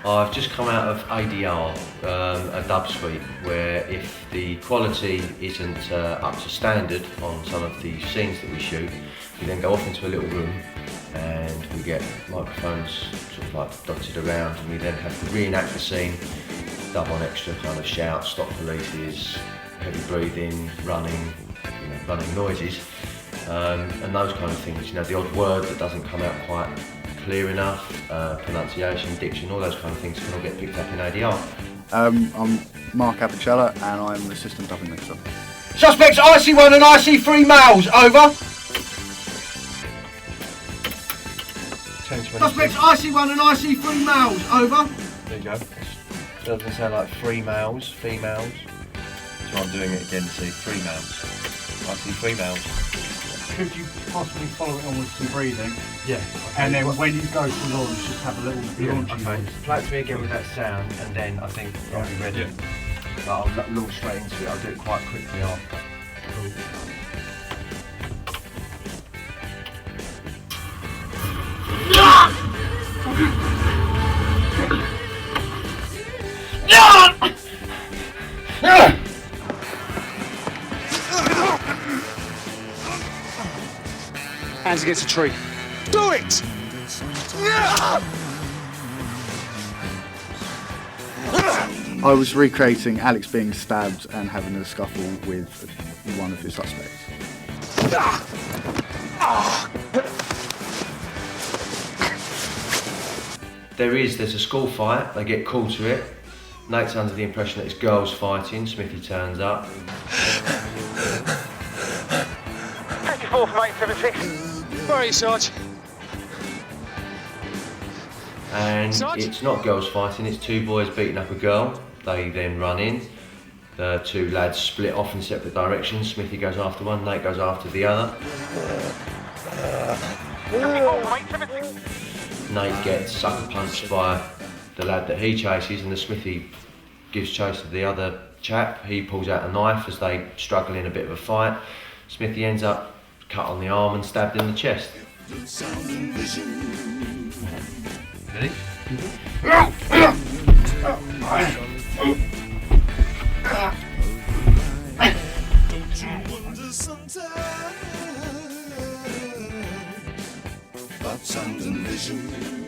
I've just come out of ADR, a dub suite, where if the quality isn't up to standard on some of the scenes that we shoot, we then go off into a little room and we get microphones sort of like dotted around, and we then have to reenact the scene, dub on extra kind of shouts, stop polices, heavy breathing, running noises, and those kind of things. You know, the odd word that doesn't come out quite clear enough, pronunciation, diction, all those kind of things can all get picked up in ADR. I'm Mark Apicella and I'm the assistant dubbing mixer. Suspects IC1 and IC3 males, over. Suspects IC1 and IC3 males, over. There you go. It doesn't sound like 3 males, females. So I'm doing it again to see 3 males. I see 3 males. Could you possibly follow it on with some breathing? Yeah. Okay. And then when you go to launch, just have a little launchy okay. Play it to me again with that sound, and then I think I'll be ready. Yeah. But I'll launch straight into it. I'll do it quite quickly after. Hands against a tree. Do it! I was recreating Alex being stabbed and having a scuffle with one of his suspects. There's a school fight, they get called to it. Nate's under the impression that it's girls fighting, Smithy turns up. 54 from 876. Where are you, Sarge? And Sarge? It's not girls fighting, it's 2 boys beating up a girl. They then run in. The 2 lads split off in separate directions. Smithy goes after one, Nate goes after the other. 54 from 876. Nate gets sucker punched by the lad that he chases, and the Smithy gives chase to the other chap. He pulls out a knife as they struggle in a bit of a fight. Smithy ends up cut on the arm and stabbed in the chest. Ready? About sound and vision.